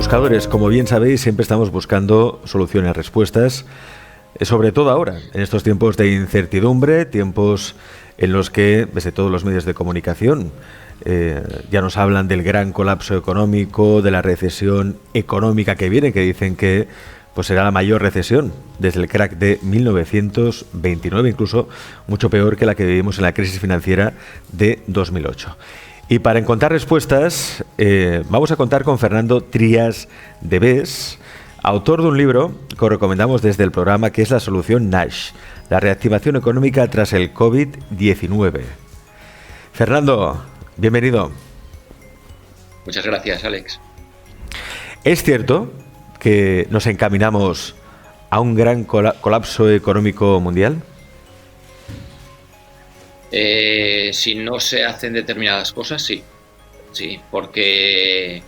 buscadores, como bien sabéis, siempre estamos buscando soluciones, respuestas, sobre todo ahora, en estos tiempos de incertidumbre, tiempos en los que, desde todos los medios de comunicación, ya nos hablan del gran colapso económico, de la recesión económica que viene, que dicen que pues será la mayor recesión desde el crack de 1929, incluso mucho peor que la que vivimos en la crisis financiera de 2008. Y para encontrar respuestas, vamos a contar con Fernando Trías de Bes, autor de un libro que os recomendamos desde el programa, que es La Solución Nash, la reactivación económica tras el COVID-19. Fernando, bienvenido. Muchas gracias, Alex. ¿Es cierto que nos encaminamos a un gran colapso económico mundial? Si no se hacen determinadas cosas, sí, porque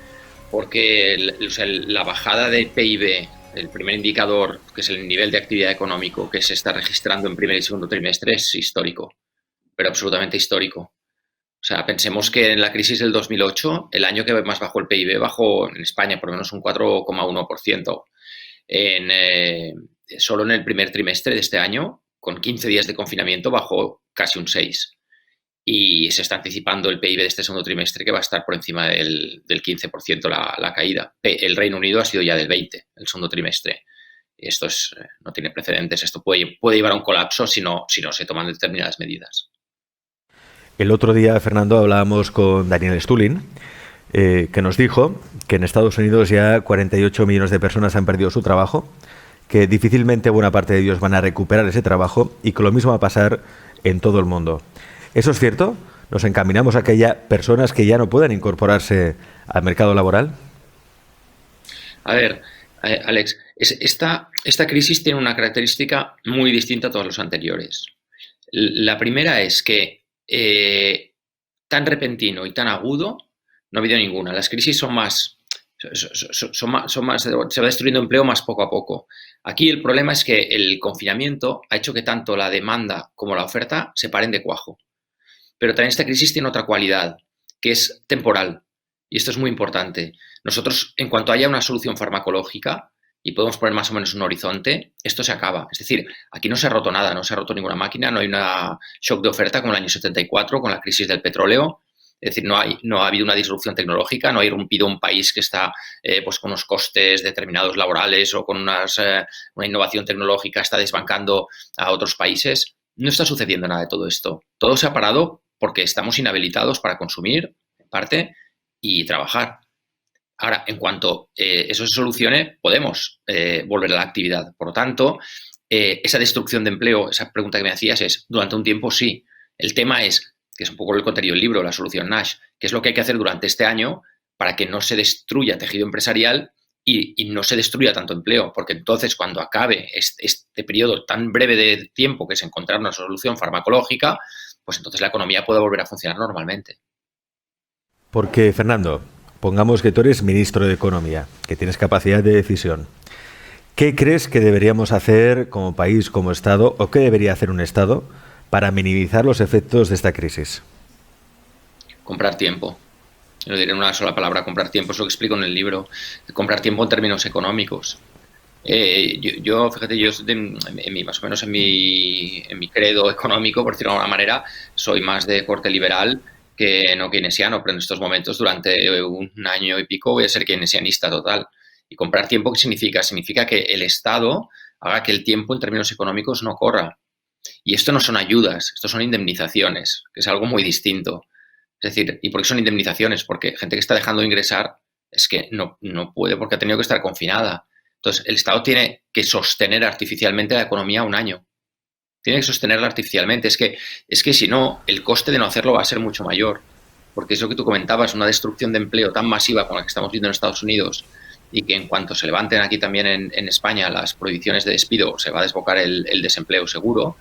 la bajada del PIB, el primer indicador, que es el nivel de actividad económico que se está registrando en primer y segundo trimestre, es histórico, pero absolutamente histórico. O sea, pensemos que en la crisis del 2008, el año que más bajó el PIB, bajó en España por lo menos un 4,1%. Solo en el primer trimestre de este año, con 15 días de confinamiento, bajó casi un 6%. Y se está anticipando el PIB de este segundo trimestre, que va a estar por encima del 15% la caída. El Reino Unido ha sido ya del 20% el segundo trimestre. Esto no tiene precedentes. Esto puede llevar a un colapso si no se toman determinadas medidas. El otro día, Fernando, hablábamos con Daniel Stulin, que nos dijo que en Estados Unidos ya 48 millones de personas han perdido su trabajo, que difícilmente buena parte de ellos van a recuperar ese trabajo y que lo mismo va a pasar en todo el mundo. ¿Eso es cierto? ¿Nos encaminamos a aquellas personas que ya no puedan incorporarse al mercado laboral? A ver, Alex, esta crisis tiene una característica muy distinta a todas las anteriores. La primera es que tan repentino y tan agudo no ha habido ninguna. Las crisis son más, se va destruyendo empleo más poco a poco. Aquí el problema es que el confinamiento ha hecho que tanto la demanda como la oferta se paren de cuajo. Pero también esta crisis tiene otra cualidad, que es temporal. Y esto es muy importante. Nosotros, en cuanto haya una solución farmacológica y podemos poner más o menos un horizonte, esto se acaba. Es decir, aquí no se ha roto nada, no se ha roto ninguna máquina, no hay una shock de oferta como en el año 74 con la crisis del petróleo. Es decir, no ha habido una disrupción tecnológica, no ha irrumpido un país que está pues con unos costes determinados laborales o con una innovación tecnológica, está desbancando a otros países. No está sucediendo nada de todo esto. Todo se ha parado porque estamos inhabilitados para consumir, en parte, y trabajar. Ahora, en cuanto eso se solucione, podemos volver a la actividad. Por lo tanto, esa destrucción de empleo, esa pregunta que me hacías es, durante un tiempo sí. El tema es, que es un poco el contenido del libro, la solución Nash, que es lo que hay que hacer durante este año para que no se destruya tejido empresarial y no se destruya tanto empleo, porque entonces cuando acabe este periodo tan breve de tiempo que es encontrar una solución farmacológica, pues entonces la economía puede volver a funcionar normalmente. Porque, Fernando, pongamos que tú eres ministro de Economía, que tienes capacidad de decisión. ¿Qué crees que deberíamos hacer como país, como Estado, o qué debería hacer un Estado para minimizar los efectos de esta crisis? Comprar tiempo. Lo diré en una sola palabra, comprar tiempo. Es lo que explico en el libro. Comprar tiempo en términos económicos. Fíjate, yo más o menos en mi credo económico, por decirlo de alguna manera, soy más de corte liberal que no keynesiano, pero en estos momentos, durante un año y pico, voy a ser keynesianista total. ¿Y comprar tiempo qué significa? Significa que el Estado haga que el tiempo en términos económicos no corra. Y esto no son ayudas, esto son indemnizaciones, que es algo muy distinto. Es decir, ¿y por qué son indemnizaciones? Porque gente que está dejando de ingresar es que no puede porque ha tenido que estar confinada. Entonces, el Estado tiene que sostener artificialmente la economía un año. Tiene que sostenerla artificialmente. Es que si no, el coste de no hacerlo va a ser mucho mayor. Porque es lo que tú comentabas, una destrucción de empleo tan masiva como la que estamos viendo en Estados Unidos y que en cuanto se levanten aquí también en España las prohibiciones de despido, se va a desbocar el desempleo seguro.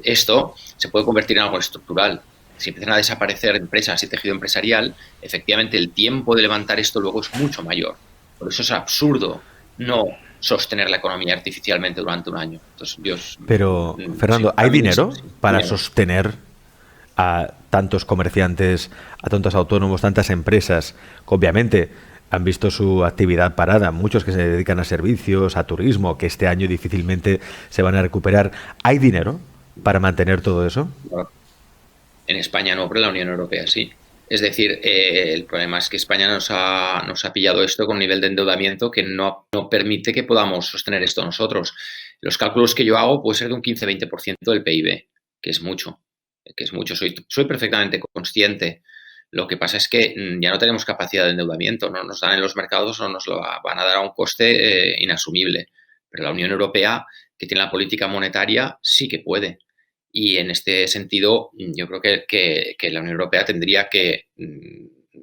Esto se puede convertir en algo estructural. Si empiezan a desaparecer empresas y tejido empresarial, efectivamente el tiempo de levantar esto luego es mucho mayor. Por eso es absurdo no sostener la economía artificialmente durante un año. Entonces, pero, Fernando, ¿hay dinero para sostener a tantos comerciantes, a tantos autónomos, tantas empresas? Obviamente, han visto su actividad parada. Muchos que se dedican a servicios, a turismo, que este año difícilmente se van a recuperar. ¿Hay dinero para mantener todo eso? Bueno, en España no, pero en la Unión Europea sí. Es decir, el problema es que España nos ha pillado esto con un nivel de endeudamiento que no permite que podamos sostener esto nosotros. Los cálculos que yo hago puede ser de un 15-20% del PIB, que es mucho, soy perfectamente consciente. Lo que pasa es que ya no tenemos capacidad de endeudamiento, no nos dan en los mercados o nos lo van a dar a un coste inasumible. Pero la Unión Europea, que tiene la política monetaria, sí que puede. Y en este sentido, yo creo que la Unión Europea tendría que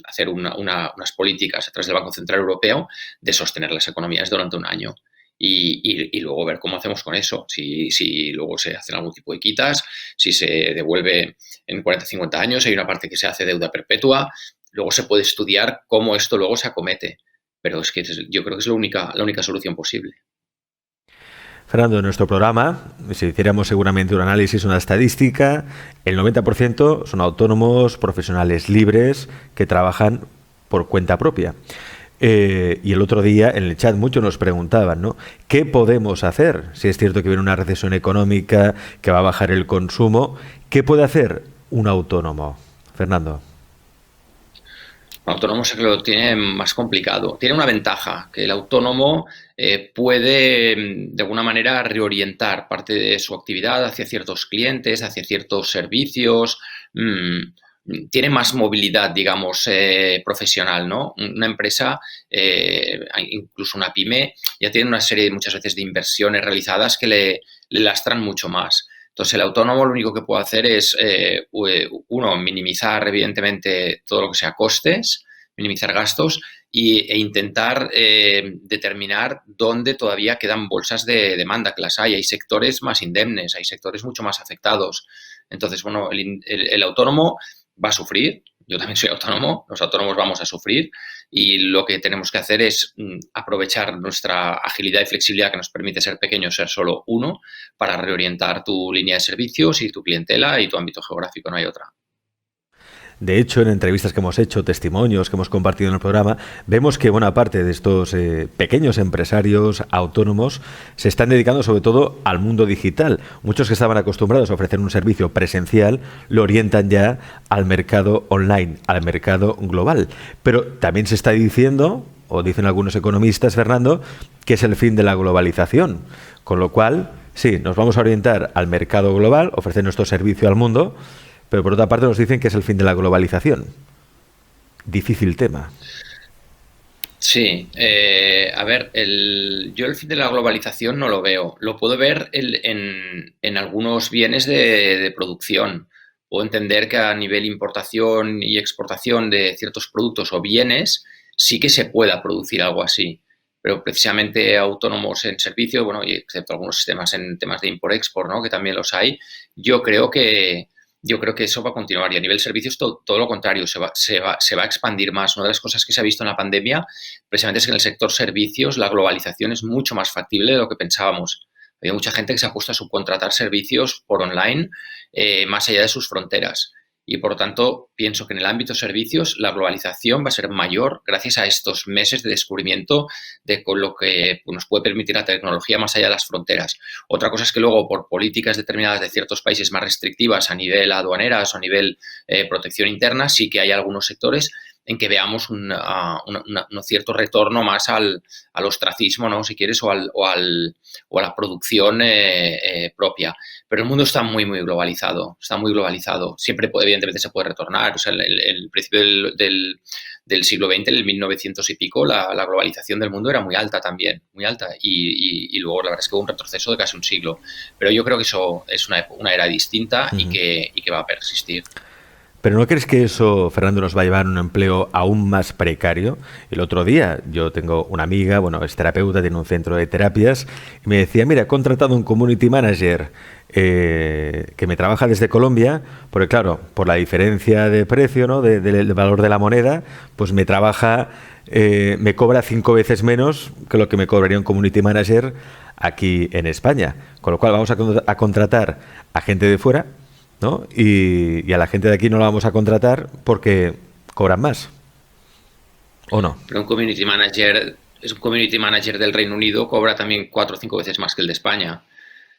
hacer unas políticas a través del Banco Central Europeo de sostener las economías durante un año. Y luego ver cómo hacemos con eso. Si luego se hacen algún tipo de quitas, si se devuelve en 40-50 años, hay una parte que se hace deuda perpetua, luego se puede estudiar cómo esto luego se acomete. Pero es que yo creo que es la única solución posible. Fernando, en nuestro programa, si hiciéramos seguramente un análisis, una estadística, el 90% son autónomos, profesionales libres, que trabajan por cuenta propia. Y el otro día en el chat muchos nos preguntaban, ¿no? ¿Qué podemos hacer? Si es cierto que viene una recesión económica, que va a bajar el consumo, ¿qué puede hacer un autónomo? Fernando. Un autónomo es que lo tiene más complicado. Tiene una ventaja, que el autónomo puede de alguna manera reorientar parte de su actividad hacia ciertos clientes, hacia ciertos servicios. Tiene más movilidad, digamos, profesional, ¿no? Una empresa, incluso una pyme, ya tiene una serie muchas veces de inversiones realizadas que le lastran mucho más. Entonces, el autónomo lo único que puede hacer es, uno, minimizar evidentemente todo lo que sea costes, minimizar gastos e intentar determinar dónde todavía quedan bolsas de demanda, que las hay. Hay sectores más indemnes, hay sectores mucho más afectados. Entonces, bueno, el autónomo va a sufrir. Yo también soy autónomo, los autónomos vamos a sufrir y lo que tenemos que hacer es aprovechar nuestra agilidad y flexibilidad que nos permite ser pequeños, ser solo uno, para reorientar tu línea de servicios y tu clientela y tu ámbito geográfico, no hay otra. De hecho, en entrevistas que hemos hecho, testimonios que hemos compartido en el programa, vemos que buena parte de estos pequeños empresarios autónomos se están dedicando sobre todo al mundo digital. Muchos que estaban acostumbrados a ofrecer un servicio presencial lo orientan ya al mercado online, al mercado global. Pero también se está diciendo, o dicen algunos economistas, Fernando, que es el fin de la globalización. Con lo cual, sí, nos vamos a orientar al mercado global, ofrecer nuestro servicio al mundo, pero por otra parte nos dicen que es el fin de la globalización. Difícil tema. Sí, a ver, yo el fin de la globalización no lo veo. Lo puedo ver en algunos bienes de producción. Puedo entender que a nivel importación y exportación de ciertos productos o bienes sí que se pueda producir algo así. Pero precisamente autónomos en servicio, bueno, y excepto algunos sistemas en temas de import-export, ¿no? Que también los hay, yo creo que eso va a continuar y a nivel servicios todo lo contrario, se va a expandir más. Una de las cosas que se ha visto en la pandemia precisamente es que en el sector servicios la globalización es mucho más factible de lo que pensábamos. Hay mucha gente que se ha puesto a subcontratar servicios por online más allá de sus fronteras. Y, por lo tanto, pienso que en el ámbito servicios la globalización va a ser mayor gracias a estos meses de descubrimiento de con lo que nos puede permitir la tecnología más allá de las fronteras. Otra cosa es que luego, por políticas determinadas de ciertos países más restrictivas a nivel aduaneras o a nivel protección interna, sí que hay algunos sectores en que veamos un cierto retorno más al ostracismo, ¿no? Si quieres, o a la producción propia. Pero el mundo está muy, muy globalizado. Está muy globalizado. Siempre, evidentemente, se puede retornar. O sea, el principio del siglo XX, el 1900 y pico, la globalización del mundo era muy alta también, muy alta. Y luego, la verdad es que hubo un retroceso de casi un siglo. Pero yo creo que eso es una era distinta y que va a persistir. ¿Pero no crees que eso, Fernando, nos va a llevar a un empleo aún más precario? El otro día yo tengo una amiga, bueno, es terapeuta, tiene un centro de terapias, y me decía, mira, he contratado un community manager que me trabaja desde Colombia, porque claro, por la diferencia de precio, ¿no? del valor de la moneda, pues me trabaja, me cobra 5 veces menos que lo que me cobraría un community manager aquí en España. Con lo cual vamos a contratar a gente de fuera, ¿no? Y a la gente de aquí no la vamos a contratar porque cobran más. ¿O no? Pero un community manager es un community manager del Reino Unido, cobra también 4 o 5 veces más que el de España.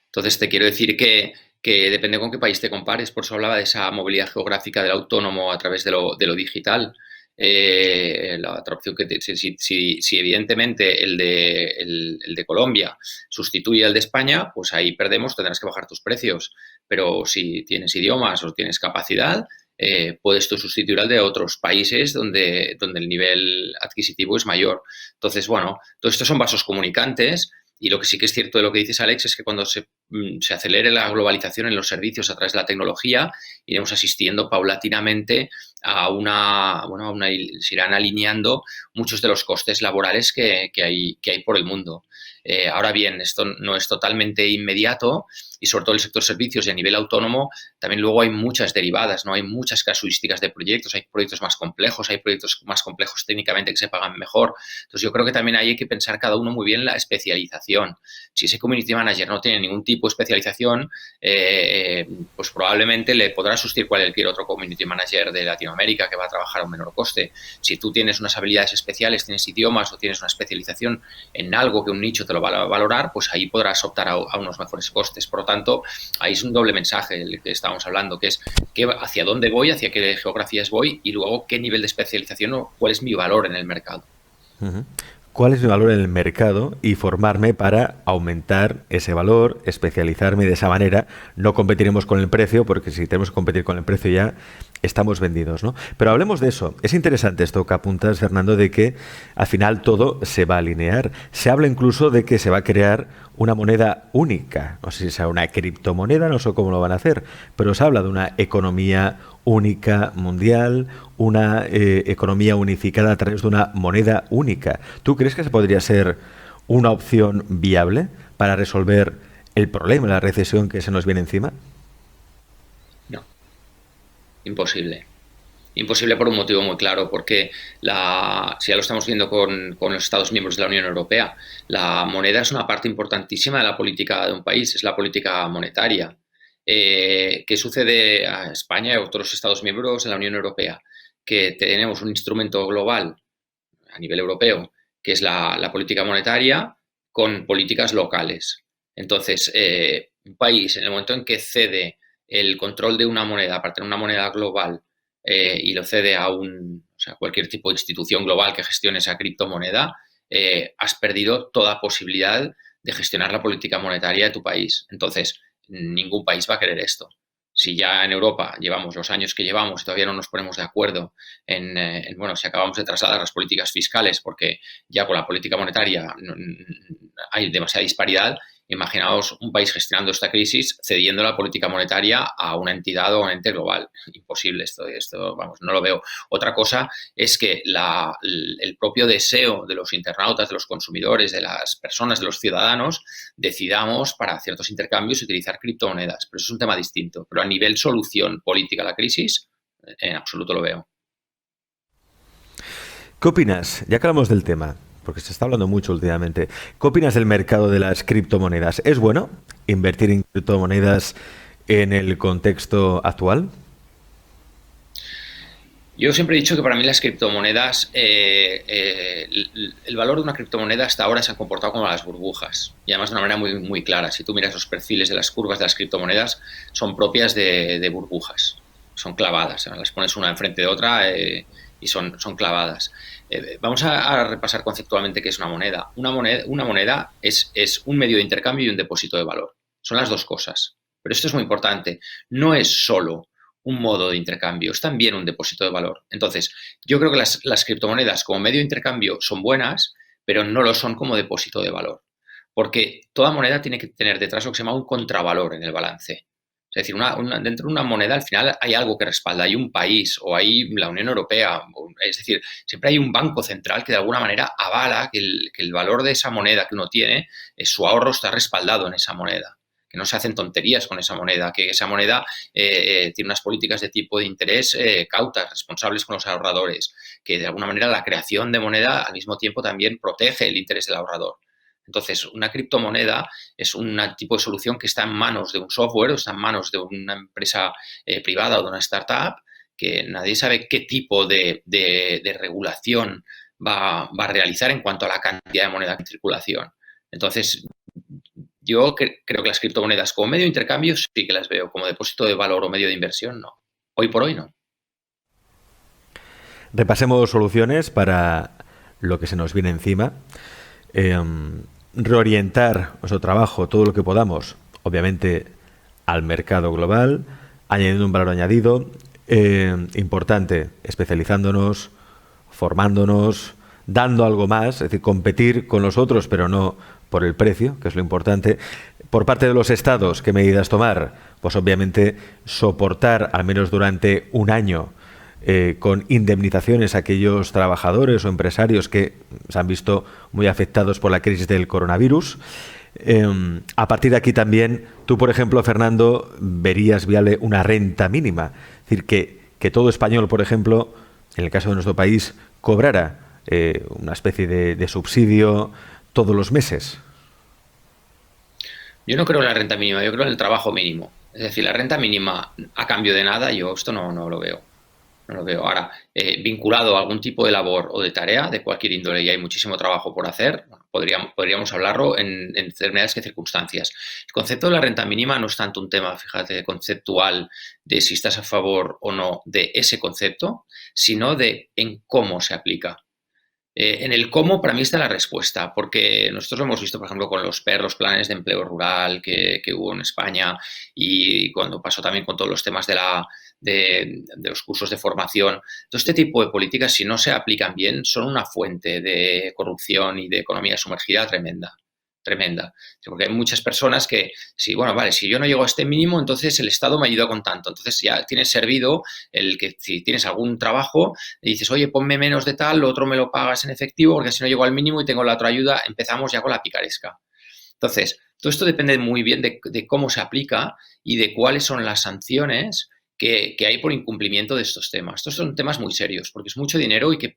Entonces, te quiero decir que depende con qué país te compares. Por eso hablaba de esa movilidad geográfica del autónomo a través de lo digital. La otra opción si evidentemente el de Colombia sustituye al de España, pues ahí perdemos, tendrás que bajar tus precios. Pero si tienes idiomas o tienes capacidad, puedes tú sustituir al de otros países donde el nivel adquisitivo es mayor. Entonces, bueno, todos estos son vasos comunicantes. Y lo que sí que es cierto de lo que dices, Alex, es que cuando se acelere la globalización en los servicios a través de la tecnología, iremos asistiendo paulatinamente se irán alineando muchos de los costes laborales que hay por el mundo. Ahora bien, esto no es totalmente inmediato y sobre todo el sector servicios y a nivel autónomo también luego hay muchas derivadas, ¿no? Hay muchas casuísticas de proyectos, hay proyectos más complejos, hay proyectos más complejos técnicamente que se pagan mejor. Entonces yo creo que también hay que pensar cada uno muy bien la especialización. Si ese community manager no tiene ningún tipo de especialización, pues probablemente le podrá sustituir cualquier otro community manager de Latinoamérica que va a trabajar a un menor coste. Si tú tienes unas habilidades especiales, tienes idiomas o tienes una especialización en algo que un nicho te lo va a valorar, pues ahí podrás optar a unos mejores costes. Por lo tanto, ahí es un doble mensaje el que estábamos hablando, que es hacia dónde voy, hacia qué geografías voy y luego qué nivel de especialización o cuál es mi valor en el mercado. Ujú. ¿Cuál es mi valor en el mercado y formarme para aumentar ese valor, especializarme de esa manera? No competiremos con el precio, porque si tenemos que competir con el precio ya estamos vendidos, ¿no? Pero hablemos de eso. Es interesante esto que apuntas, Fernando, de que al final todo se va a alinear. Se habla incluso de que se va a crear una moneda única. No sé si será una criptomoneda, no sé cómo lo van a hacer, pero se habla de una economía única mundial, una economía unificada a través de una moneda única. ¿Tú crees que se podría ser una opción viable para resolver el problema, la recesión que se nos viene encima? No, imposible. Imposible por un motivo muy claro, porque si ya lo estamos viendo con los Estados miembros de la Unión Europea, la moneda es una parte importantísima de la política de un país, es la política monetaria. ¿Qué sucede a España y a otros Estados miembros de la Unión Europea? Que tenemos un instrumento global a nivel europeo, que es la política monetaria, con políticas locales. Entonces, un país, en el momento en que cede el control de una moneda, para tener una moneda global, y lo cede a cualquier tipo de institución global que gestione esa criptomoneda, has perdido toda posibilidad de gestionar la política monetaria de tu país. Entonces, ningún país va a querer esto. Si ya en Europa llevamos los años que llevamos y todavía no nos ponemos de acuerdo si acabamos de trasladar las políticas fiscales porque ya con la política monetaria hay demasiada disparidad, imaginaos un país gestionando esta crisis cediendo la política monetaria a una entidad o un ente global. Imposible esto, vamos, no lo veo. Otra cosa es que el propio deseo de los internautas, de los consumidores, de las personas, de los ciudadanos, decidamos para ciertos intercambios utilizar criptomonedas. Pero eso es un tema distinto. Pero a nivel solución política a la crisis, en absoluto lo veo. ¿Qué opinas? Ya que hablamos del tema, porque se está hablando mucho últimamente, ¿qué opinas del mercado de las criptomonedas? ¿Es bueno invertir en criptomonedas en el contexto actual? Yo siempre he dicho que para mí las criptomonedas, el valor de una criptomoneda hasta ahora se han comportado como las burbujas y además de una manera muy, muy clara. Si tú miras los perfiles de las curvas de las criptomonedas, son propias de burbujas, son clavadas, las pones una enfrente de otra y son clavadas. Vamos a repasar conceptualmente qué es una moneda. Una moneda es un medio de intercambio y un depósito de valor. Son las dos cosas. Pero esto es muy importante. No es solo un modo de intercambio, es también un depósito de valor. Entonces, yo creo que las criptomonedas como medio de intercambio son buenas, pero no lo son como depósito de valor. Porque toda moneda tiene que tener detrás lo que se llama un contravalor en el balance. Es decir, dentro de una moneda al final hay algo que respalda, hay un país o hay la Unión Europea, es decir, siempre hay un banco central que de alguna manera avala que el valor de esa moneda que uno tiene, su ahorro está respaldado en esa moneda, que no se hacen tonterías con esa moneda, que esa moneda tiene unas políticas de tipo de interés cautas, responsables con los ahorradores, que de alguna manera la creación de moneda al mismo tiempo también protege el interés del ahorrador. Entonces, una criptomoneda es un tipo de solución que está en manos de un software o está en manos de una empresa privada o de una startup que nadie sabe qué tipo de regulación va a realizar en cuanto a la cantidad de moneda en circulación. Entonces, yo creo que las criptomonedas como medio de intercambio sí que las veo, como depósito de valor o medio de inversión, no. Hoy por hoy no. Repasemos soluciones para lo que se nos viene encima. Reorientar nuestro trabajo, todo lo que podamos, obviamente, al mercado global, añadiendo un valor añadido. Importante, especializándonos, formándonos, dando algo más, es decir, competir con los otros, pero no por el precio, que es lo importante. Por parte de los estados, ¿qué medidas tomar? Pues obviamente soportar, al menos durante un año, con indemnizaciones a aquellos trabajadores o empresarios que se han visto muy afectados por la crisis del coronavirus. A partir de aquí también, tú, por ejemplo, Fernando, verías viable una renta mínima. Es decir, que todo español, por ejemplo, en el caso de nuestro país, cobrara una especie de subsidio todos los meses. Yo no creo en la renta mínima, yo creo en el trabajo mínimo. Es decir, la renta mínima a cambio de nada, yo esto no lo veo. No lo veo. Ahora, vinculado a algún tipo de labor o de tarea de cualquier índole y hay muchísimo trabajo por hacer, bueno, podríamos hablarlo en determinadas circunstancias. El concepto de la renta mínima no es tanto un tema, fíjate, conceptual de si estás a favor o no de ese concepto, sino de en cómo se aplica. En el cómo, para mí, está la respuesta, porque nosotros lo hemos visto, por ejemplo, con los planes de empleo rural que hubo en España y cuando pasó también con todos los temas de los cursos de formación. Todo este tipo de políticas, si no se aplican bien, son una fuente de corrupción y de economía sumergida tremenda. Tremenda. Porque hay muchas personas que, sí, bueno, vale, si yo no llego a este mínimo, entonces el Estado me ayuda con tanto. Entonces ya tienes servido el que si tienes algún trabajo, y dices, oye, ponme menos de tal, lo otro me lo pagas en efectivo, porque si no llego al mínimo y tengo la otra ayuda, empezamos ya con la picaresca. Entonces, todo esto depende muy bien de cómo se aplica y de cuáles son las sanciones que hay por incumplimiento de estos temas. Estos son temas muy serios, porque es mucho dinero y que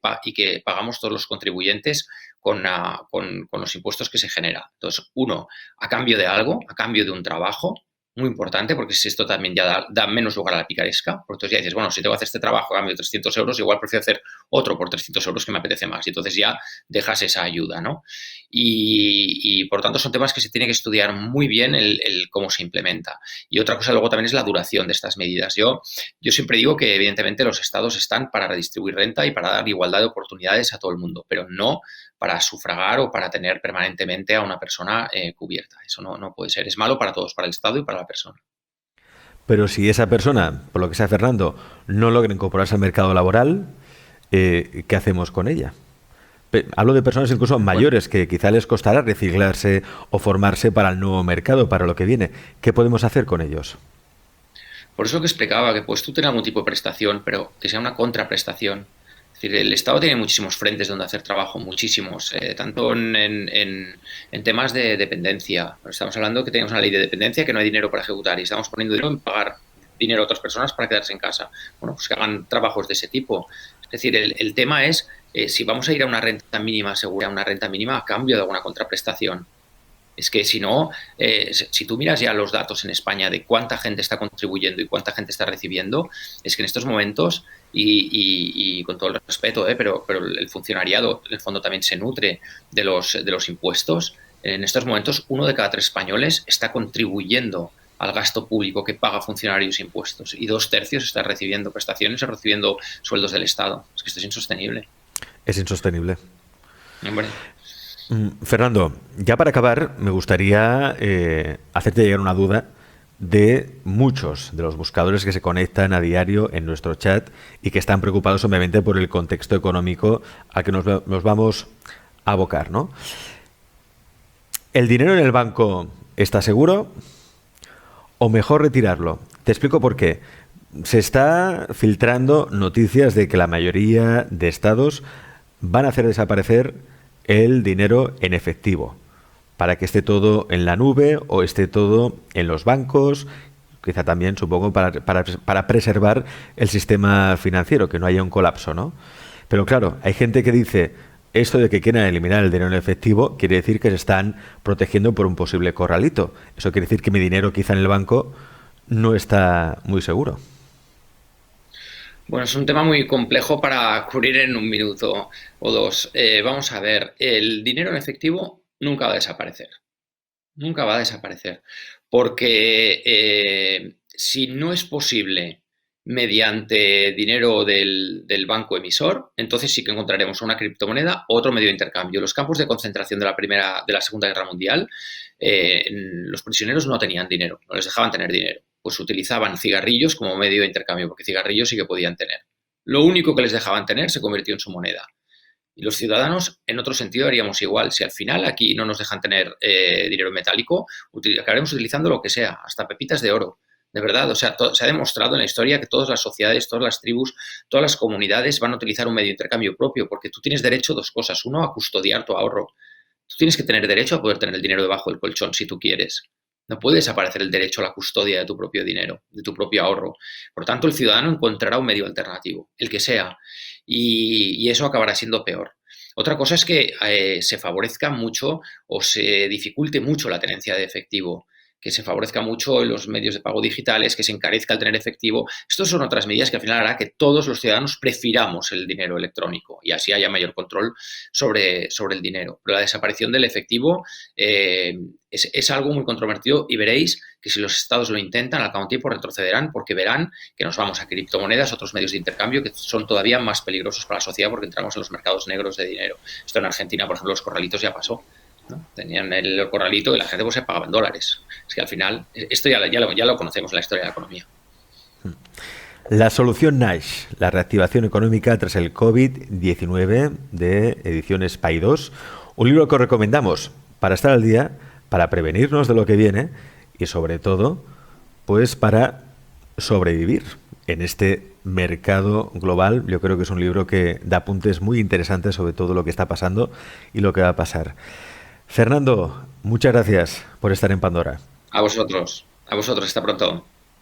pagamos todos los contribuyentes con los impuestos que se generan. Entonces, uno, a cambio de algo, a cambio de un trabajo, muy importante, porque si esto también ya da menos lugar a la picaresca, porque entonces ya dices, bueno, si tengo que hacer este trabajo a cambio de 300 euros, igual prefiero hacer otro por 300 euros que me apetece más. Y entonces ya dejas esa ayuda, ¿no? Y por tanto son temas que se tiene que estudiar muy bien el cómo se implementa. Y otra cosa luego también es la duración de estas medidas. Yo siempre digo que evidentemente los estados están para redistribuir renta y para dar igualdad de oportunidades a todo el mundo, pero no para sufragar o para tener permanentemente a una persona cubierta. Eso no puede ser. Es malo para todos, para el Estado y para la persona. Pero si esa persona, por lo que sea Fernando, no logra incorporarse al mercado laboral, ¿qué hacemos con ella? Hablo de personas incluso mayores que quizá les costará reciclarse o formarse para el nuevo mercado, para lo que viene. ¿Qué podemos hacer con ellos? Por eso que explicaba que pues tú tienes algún tipo de prestación, pero que sea una contraprestación. Es decir, el Estado tiene muchísimos frentes donde hacer trabajo, muchísimos, tanto en temas de dependencia. Estamos hablando que tenemos una ley de dependencia que no hay dinero para ejecutar y estamos poniendo dinero en pagar dinero a otras personas para quedarse en casa. Bueno, pues que hagan trabajos de ese tipo. Es decir, el tema es si vamos a ir a una renta mínima segura, a una renta mínima a cambio de alguna contraprestación. Es que si no, si tú miras ya los datos en España de cuánta gente está contribuyendo y cuánta gente está recibiendo, es que en estos momentos, y con todo el respeto, pero el funcionariado, en el fondo, también se nutre de los impuestos. En estos momentos, 1 de cada 3 españoles está contribuyendo al gasto público que paga funcionarios e impuestos y 2/3 está recibiendo prestaciones o recibiendo sueldos del Estado. Es que esto es insostenible. Es insostenible. Hombre. Fernando, ya para acabar, me gustaría hacerte llegar una duda de muchos de los buscadores que se conectan a diario en nuestro chat y que están preocupados obviamente por el contexto económico al que nos vamos a abocar, ¿no? ¿El dinero en el banco está seguro o mejor retirarlo? Te explico por qué. Se está filtrando noticias de que la mayoría de estados van a hacer desaparecer el dinero en efectivo, para que esté todo en la nube o esté todo en los bancos, quizá también, supongo, para preservar el sistema financiero, que no haya un colapso, ¿no? Pero claro, hay gente que dice, esto de que quieran eliminar el dinero en efectivo quiere decir que se están protegiendo por un posible corralito. Eso quiere decir que mi dinero quizá en el banco no está muy seguro. Bueno, es un tema muy complejo para cubrir en un minuto o dos. Vamos a ver, el dinero en efectivo nunca va a desaparecer. Nunca va a desaparecer. Porque si no es posible mediante dinero del banco emisor, entonces sí que encontraremos una criptomoneda o otro medio de intercambio. Los campos de concentración de la Segunda Guerra Mundial, los prisioneros no tenían dinero, no les dejaban tener dinero. Pues utilizaban cigarrillos como medio de intercambio, porque cigarrillos sí que podían tener. Lo único que les dejaban tener se convirtió en su moneda. Y los ciudadanos, en otro sentido, haríamos igual. Si al final aquí no nos dejan tener dinero metálico, acabaremos utilizando lo que sea, hasta pepitas de oro. De verdad, o sea, se ha demostrado en la historia que todas las sociedades, todas las tribus, todas las comunidades van a utilizar un medio de intercambio propio, porque tú tienes derecho a dos cosas. Uno, a custodiar tu ahorro. Tú tienes que tener derecho a poder tener el dinero debajo del colchón si tú quieres. No puede desaparecer el derecho a la custodia de tu propio dinero, de tu propio ahorro. Por tanto, el ciudadano encontrará un medio alternativo, el que sea, y eso acabará siendo peor. Otra cosa es que se favorezca mucho o se dificulte mucho la tenencia de efectivo, que se favorezca mucho en los medios de pago digitales, que se encarezca el tener efectivo. Estas son otras medidas que al final hará que todos los ciudadanos prefiramos el dinero electrónico y así haya mayor control sobre el dinero. Pero la desaparición del efectivo es algo muy controvertido y veréis que si los estados lo intentan, al cabo de tiempo retrocederán porque verán que nos vamos a criptomonedas, otros medios de intercambio que son todavía más peligrosos para la sociedad porque entramos en los mercados negros de dinero. Esto en Argentina, por ejemplo, los corralitos ya pasó, ¿no? Tenían el corralito y la gente pues se pagaba en dólares. Es que al final, esto ya lo conocemos en la historia de la economía. La solución Nash, la reactivación económica tras el COVID-19 de Ediciones Paidós, un libro que os recomendamos para estar al día, para prevenirnos de lo que viene y sobre todo, pues para sobrevivir en este mercado global. Yo creo que es un libro que da apuntes muy interesantes sobre todo lo que está pasando y lo que va a pasar. Fernando, muchas gracias por estar en Pandora. A vosotros, hasta pronto.